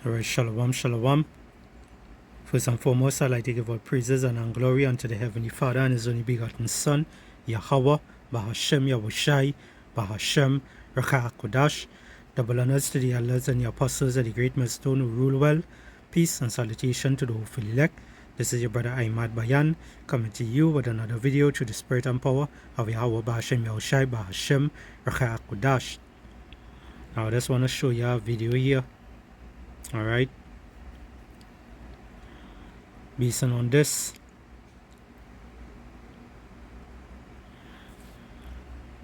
Alright, shalom, shalom. First and foremost, I'd like to give all praises and glory unto the Heavenly Father and His only begotten Son, Yahweh, Bahashem Yahushai, Bahashem Rakha Kodash. Double honors to the elders and the apostles of the great millstone who rule well. Peace and salutation to the hopeful elect. This is your brother Ahmad Bayan, coming to you with another video through the spirit and power of Yahweh, Bahashem Yahushai, Bahashem Rakha Kodash. Now I just want to show you a video here. Alright, based on this,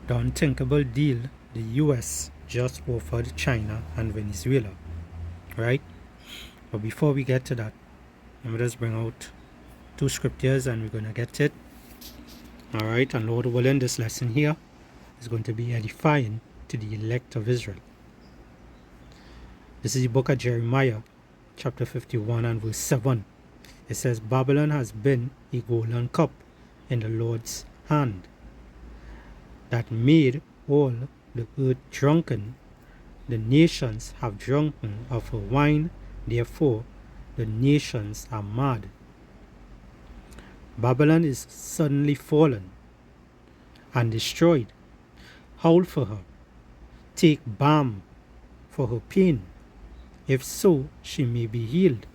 the unthinkable deal the US just offered China and Venezuela, right? But before we get to that, let me just bring out two scriptures and we're going to get it. Alright, and Lord willing, this lesson here is going to be edifying to the elect of Israel. This is the book of Jeremiah, chapter 51 and verse 7. It says, Babylon has been a golden cup in the Lord's hand, that made all the earth drunken. The nations have drunken of her wine, therefore the nations are mad. Babylon is suddenly fallen and destroyed. Howl for her, take balm for her pain. If so, she may be healed.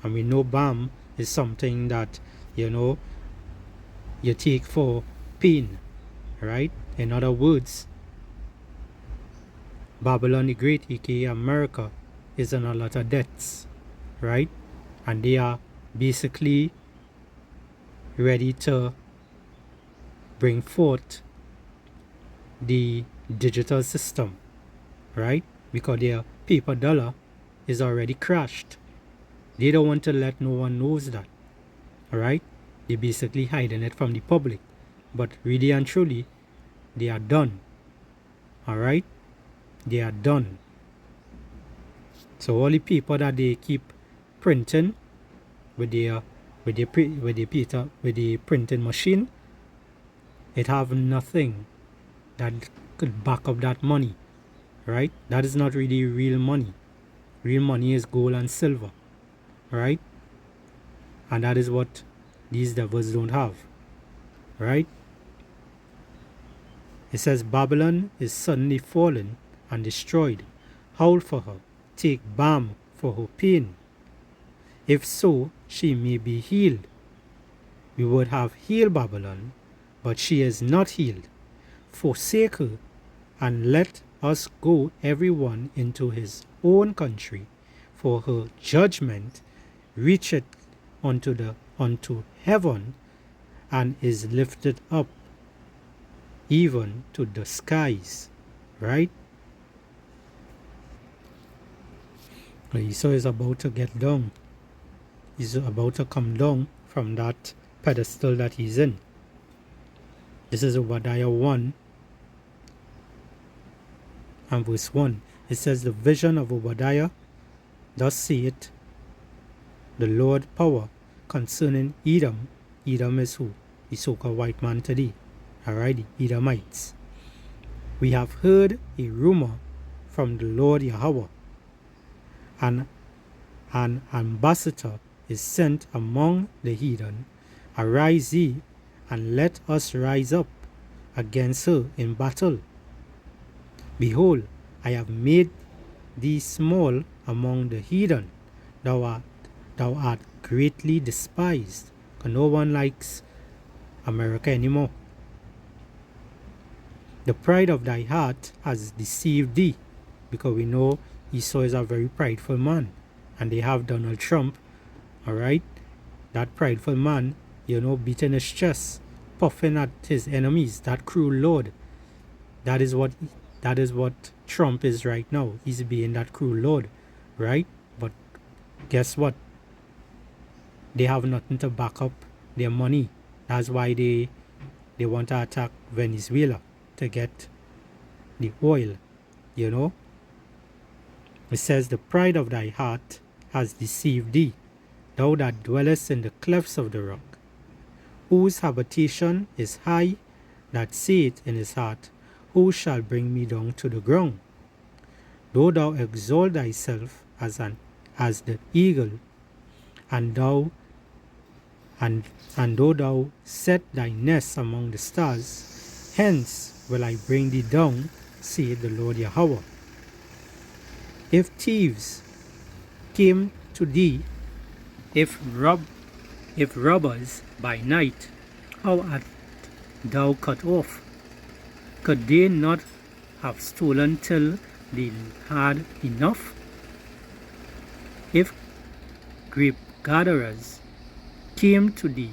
And we know balm is something that, you take for pain, right? In other words, Babylon the Great, aka America, is in a lot of debts, right? And they are basically ready to bring forth the digital system, right? Because their paper dollar is already crashed. They don't want to let no one knows that. Alright? They're basically hiding it from the public. But really and truly, they are done. Alright? They are done. So all the paper that they keep printing with the printing machine, it have nothing that could back up that money. Right? That is not really real money. Real money is gold and silver. Right? And that is what these devils don't have. Right? It says Babylon is suddenly fallen and destroyed. Howl for her, take balm for her pain. If so, she may be healed. We would have healed Babylon, but she is not healed. Forsake her and let us go everyone into his own country, for her judgment reacheth unto heaven, and is lifted up even to the skies. Right? Esau is about to get down. He's about to come down from that pedestal that he's in. This is Obadiah 1 and verse 1. It says, the vision of Obadiah, thus saith the Lord power concerning Edom. Edom is who? The so-called white man today. Alright, the Edomites. We have heard a rumor from the Lord Yahweh. An ambassador is sent among the heathen. Arise ye, and let us rise up against her in battle. Behold, I have made thee small among the heathen. Thou art greatly despised. Because no one likes America anymore. The pride of thy heart has deceived thee. Because we know Esau is a very prideful man. And they have Donald Trump. Alright? That prideful man, beating his chest, puffing at his enemies. That cruel lord. That is what Trump is right now. He's being that cruel lord, right? But guess what? They have nothing to back up their money. That's why they want to attack Venezuela to get the oil, It says, the pride of thy heart has deceived thee, thou that dwellest in the clefts of the rock, whose habitation is high, that saith in his heart, who shall bring me down to the ground? Though thou exalt thyself as an as the eagle, and thou and though thou set thy nest among the stars, hence will I bring thee down, saith the Lord Yahweh. If thieves came to thee, if robbers by night, how art thou cut off? Could they not have stolen till they had enough? If grape gatherers came to thee,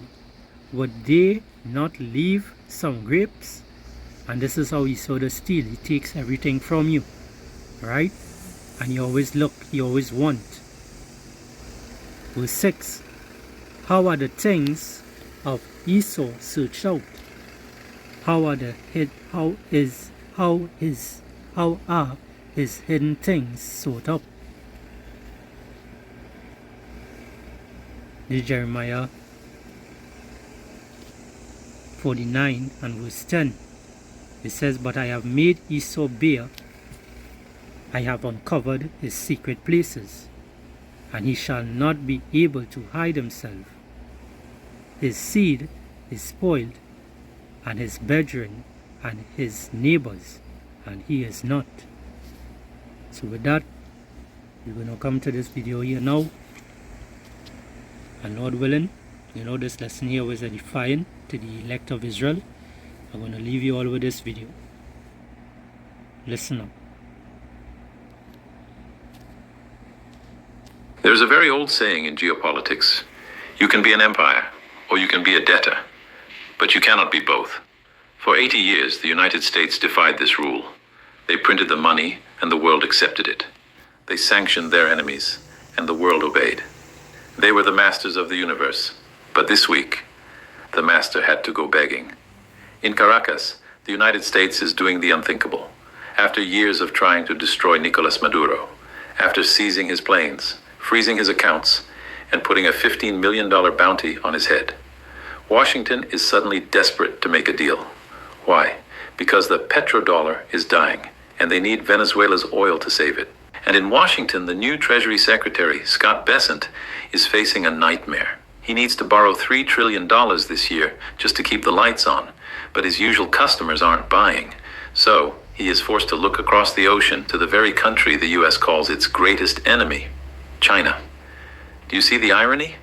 would they not leave some grapes? And this is how Esau does steal. He takes everything from you, right? And he always look, he always want. Verse 6. How are the things of Esau searched out? How are his hidden things sought up? This is Jeremiah 49 and verse 10. It says, But I have made Esau bare, I have uncovered his secret places, and he shall not be able to hide himself. His seed is spoiled, and his brethren and his neighbors, and he is not. So with that, we're going to come to this video here now. And Lord willing, this lesson here was edifying to the elect of Israel. I'm going to leave you all with this video. Listen up. There's a very old saying in geopolitics: you can be an empire or you can be a debtor, but you cannot be both. For 80 years, the United States defied this rule. They printed the money and the world accepted it. They sanctioned their enemies and the world obeyed. They were the masters of the universe, but this week, the master had to go begging. In Caracas, the United States is doing the unthinkable. After years of trying to destroy Nicolas Maduro, after seizing his planes, freezing his accounts, and putting a $15 million bounty on his head, Washington is suddenly desperate to make a deal. Why? Because the petrodollar is dying, and they need Venezuela's oil to save it. And in Washington, the new Treasury Secretary, Scott Bessent, is facing a nightmare. He needs to borrow $3 trillion this year just to keep the lights on, but his usual customers aren't buying. So he is forced to look across the ocean to the very country the U.S. calls its greatest enemy, China. Do you see the irony?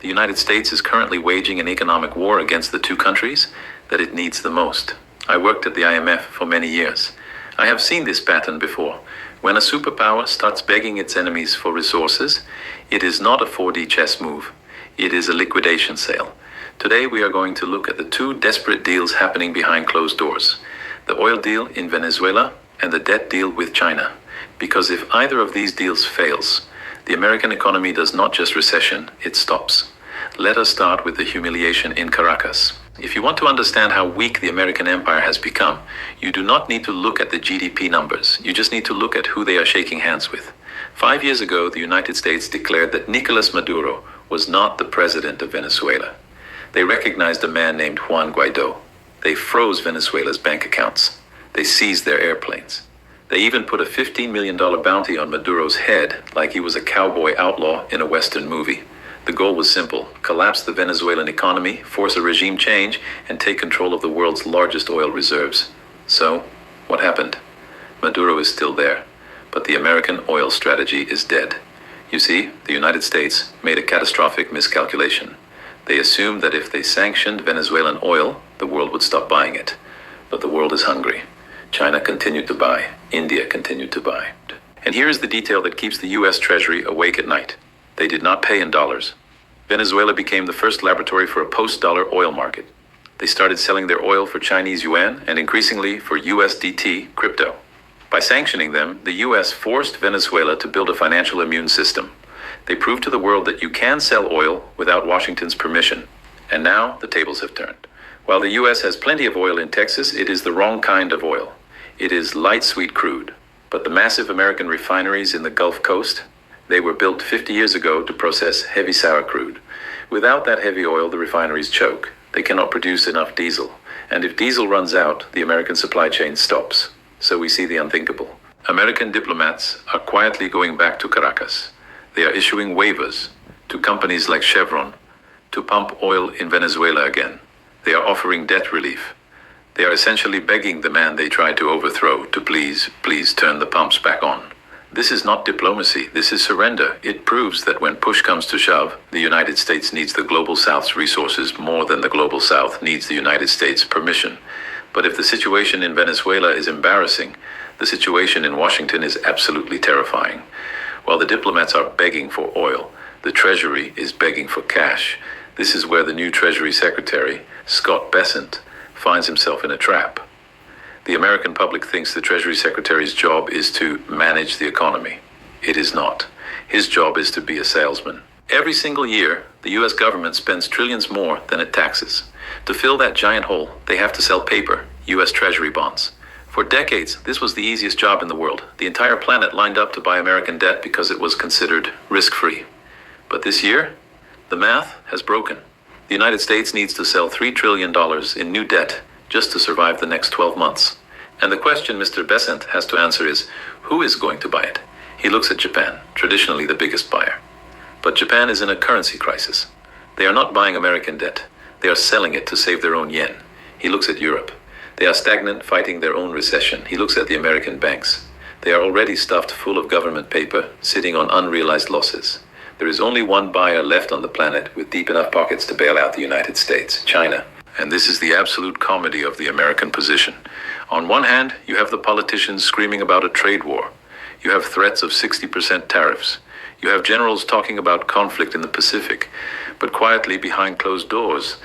The United States is currently waging an economic war against the two countries that it needs the most. I worked at the IMF for many years. I have seen this pattern before. When a superpower starts begging its enemies for resources, it is not a 4D chess move. It is a liquidation sale. Today we are going to look at the two desperate deals happening behind closed doors: the oil deal in Venezuela and the debt deal with China. Because if either of these deals fails, the American economy does not just recession, it stops. Let us start with the humiliation in Caracas. If you want to understand how weak the American empire has become, you do not need to look at the GDP numbers. You just need to look at who they are shaking hands with. 5 years ago, the United States declared that Nicolas Maduro was not the president of Venezuela. They recognized a man named Juan Guaido. They froze Venezuela's bank accounts. They seized their airplanes. They even put a $15 million bounty on Maduro's head like he was a cowboy outlaw in a Western movie. The goal was simple: collapse the Venezuelan economy, force a regime change, and take control of the world's largest oil reserves. So, what happened? Maduro is still there, but the American oil strategy is dead. You see, the United States made a catastrophic miscalculation. They assumed that if they sanctioned Venezuelan oil, the world would stop buying it. But the world is hungry. China continued to buy. India continued to buy. And here is the detail that keeps the U.S. Treasury awake at night. They did not pay in dollars. Venezuela became the first laboratory for a post-dollar oil market. They started selling their oil for Chinese yuan and increasingly for USDT crypto. By sanctioning them, the U.S. forced Venezuela to build a financial immune system. They proved to the world that you can sell oil without Washington's permission. And now the tables have turned. While the U.S. has plenty of oil in Texas, it is the wrong kind of oil. It is light sweet crude. But the massive American refineries in the Gulf Coast, they were built 50 years ago to process heavy sour crude. Without that heavy oil, the refineries choke. They cannot produce enough diesel. And if diesel runs out, the American supply chain stops. So we see the unthinkable. American diplomats are quietly going back to Caracas. They are issuing waivers to companies like Chevron to pump oil in Venezuela again. They are offering debt relief. They are essentially begging the man they tried to overthrow to please turn the pumps back on. This is not diplomacy, this is surrender. It proves that when push comes to shove, the United States needs the Global South's resources more than the Global South needs the United States' permission. But if the situation in Venezuela is embarrassing, the situation in Washington is absolutely terrifying. While the diplomats are begging for oil, the Treasury is begging for cash. This is where the new Treasury Secretary, Scott Bessent, finds himself in a trap. The American public thinks the Treasury Secretary's job is to manage the economy. It is not. His job is to be a salesman. Every single year, the US government spends trillions more than it taxes. To fill that giant hole, they have to sell paper, US Treasury bonds. For decades, this was the easiest job in the world. The entire planet lined up to buy American debt because it was considered risk-free. But this year, the math has broken. The United States needs to sell $3 trillion in new debt just to survive the next 12 months. And the question Mr. Bessent has to answer is, who is going to buy it? He looks at Japan, traditionally the biggest buyer. But Japan is in a currency crisis. They are not buying American debt. They are selling it to save their own yen. He looks at Europe. They are stagnant, fighting their own recession. He looks at the American banks. They are already stuffed full of government paper, sitting on unrealized losses. There is only one buyer left on the planet with deep enough pockets to bail out the United States, China. And this is the absolute comedy of the American position. On one hand, you have the politicians screaming about a trade war. You have threats of 60% tariffs. You have generals talking about conflict in the Pacific. But quietly behind closed doors,